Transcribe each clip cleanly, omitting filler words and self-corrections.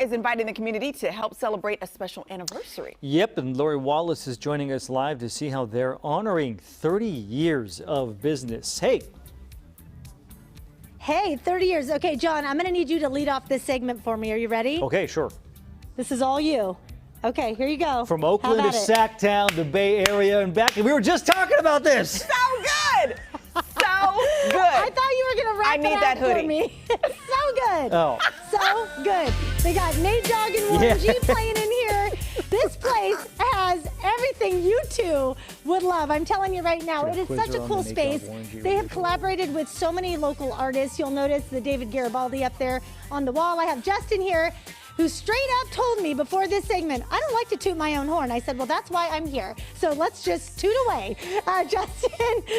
is inviting the community to help celebrate a special anniversary. Yep, and Lori Wallace is joining us live to see how they're honoring 30 years of business. Hey. Hey, 30 years. Okay, John, I'm going to need you to lead off this segment for me. Are you ready? Okay, sure. This is all you. Okay, here you go. From Oakland to Sacktown, the Bay Area, and back. We were just talking about this. So good. So good. I thought you were going to wrap it up for me. So good. Oh. So good. They got Nate Dogg and Warren G playing in here. This place has everything you two would love. I'm telling you right now, it is such a cool space. They have collaborated with so many local artists. You'll notice the David Garibaldi up there on the wall. I have Justin here, who straight up told me before this segment, I don't like to toot my own horn. I said, well, that's why I'm here. So let's just toot away. Justin, 30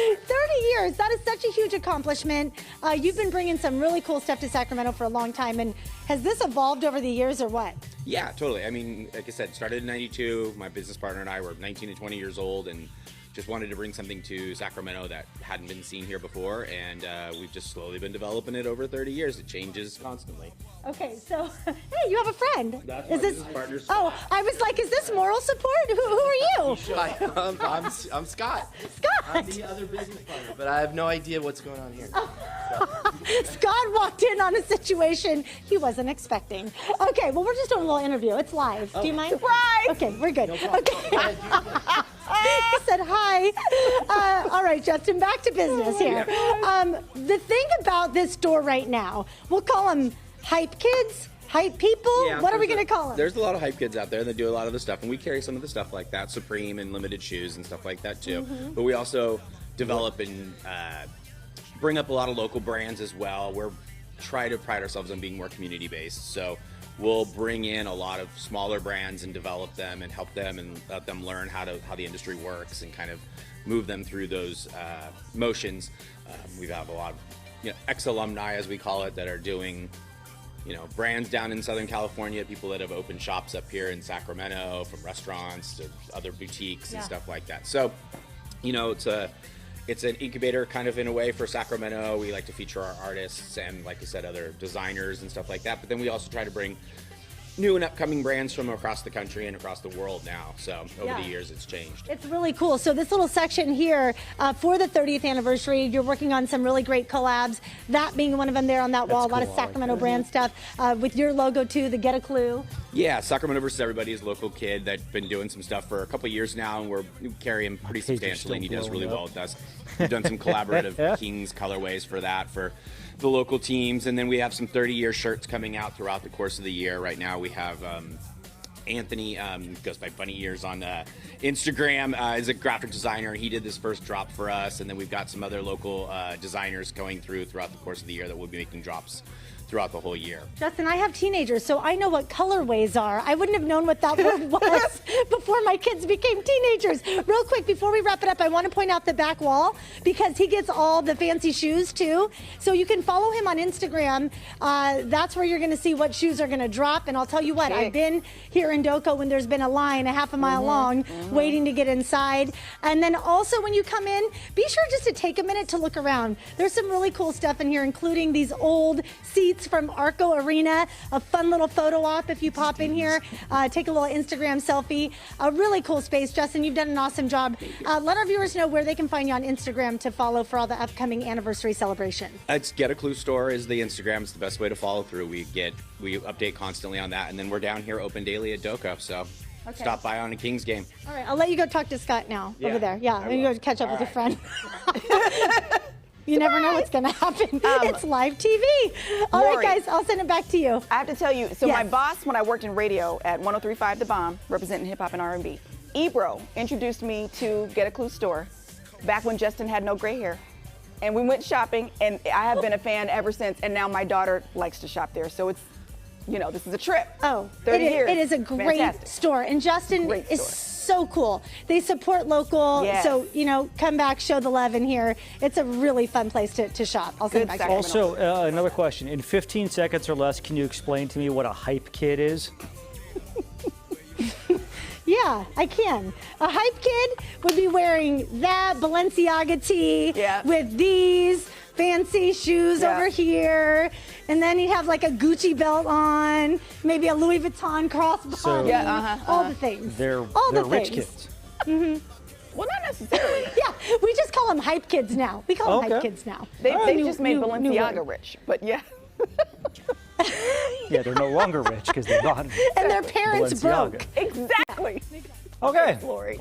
years, that is such a huge accomplishment. You've been bringing some really cool stuff to Sacramento for a long time. And has this evolved over the years or what? Yeah, totally. I mean, like I said, started in 92. My business partner and I were 19 and 20 years old and just wanted to bring something to Sacramento that hadn't been seen here before, and we've just slowly been developing it over 30 years. It changes constantly. Okay, so, hey, you have a friend. That's my business partner, Scott. Oh, I was like, is this moral support? Who are you? Hi, I'm Scott. Scott! I'm the other business partner, but I have no idea what's going on here. Scott walked in on a situation he wasn't expecting. Okay, well, we're just doing a little interview. It's live. Do you mind? Surprise! Okay, we're good. Okay. He said hi. All right, Justin, back to business here. The thing about this store right now, we'll call them hype kids, hype people. Yeah, what are we going to call them? There's a lot of hype kids out there that do a lot of the stuff, and we carry some of the stuff like that, Supreme and limited shoes and stuff like that too. But we also develop and bring up a lot of local brands as well. We're try to pride ourselves on being more community based. So we'll bring in a lot of smaller brands and develop them and help them and let them learn how the industry works and kind of move them through those motions. We have a lot of ex-alumni, as we call it, that are doing brands down in Southern California, people that have opened shops up here in Sacramento, from restaurants to other boutiques and stuff like that. So, it's an incubator kind of in a way for Sacramento. We like to feature our artists and, like I said, other designers and stuff like that. But then we also try to bring new and upcoming brands from across the country and across the world now. So over the years, it's changed. It's really cool. So this little section here for the 30th anniversary, you're working on some really great collabs. That being one of them there on that wall. A lot of Sacramento brand stuff with your logo too, the Getta Clue. Yeah, Sacramento versus Everybody is a local kid that's been doing some stuff for a couple of years now, and we carry him pretty substantially, and he does really well with us. We've done some collaborative Kings colorways for that for the local teams, and then we have some 30-year shirts coming out throughout the course of the year. Right now we have Anthony, goes by Bunny Ears on Instagram, is a graphic designer. He did this first drop for us, and then we've got some other local designers going throughout the course of the year that will be making drops throughout the whole year. Justin, I have teenagers, so I know what colorways are. I wouldn't have known what that word was before my kids became teenagers. Real quick, before we wrap it up, I want to point out the back wall because he gets all the fancy shoes too. So you can follow him on Instagram. That's where you're going to see what shoes are going to drop. And I'll tell you what, I've been here in Doco when there's been a line a half a mile long waiting to get inside. And then also when you come in, be sure just to take a minute to look around. There's some really cool stuff in here, including these old seats from Arco Arena, a fun little photo op if you pop in here, take a little Instagram selfie. A really cool space. Justin, you've done an awesome job. Let our viewers know where they can find you on Instagram to follow for all the upcoming anniversary celebration. It's Getta Clue Store is the Instagram. It's the best way to follow through. We update constantly on that, and then we're down here open daily at Doco, so stop by on a Kings game. All right, I'll let you go talk to Scott now over there. Yeah, you go catch up with your friend. You never know what's going to happen. It's live TV. All right, guys, I'll send it back to you. I have to tell you, so my boss, when I worked in radio at 103.5 The Bomb, representing hip-hop and R&B, Ebro introduced me to Getta Clue Store back when Justin had no gray hair. And we went shopping, and I have been a fan ever since, and now my daughter likes to shop there. So it's, this is a trip. Oh, 30 years. It is a great store. And Justin is so cool. They support local. Yes. So, come back, show the love in here. It's a really fun place to shop. I'll send it back to you. Also, another question. In 15 seconds or less, can you explain to me what a hype kid is? Yeah, I can. A hype kid would be wearing that Balenciaga tee with these fancy shoes Yeah. over here, and then he'd have like a Gucci belt on, maybe a Louis Vuitton crossbody. So- Yeah, all the things. They're all the rich things. kids. Well, not necessarily. Yeah, we just call them hype kids now. We call them hype Okay. kids now. They New- just made new Balenciaga word. rich, but yeah. Yeah, they're no longer rich because they're not. And their parents Balenciaga. broke. Exactly. Okay. Lori. Wow.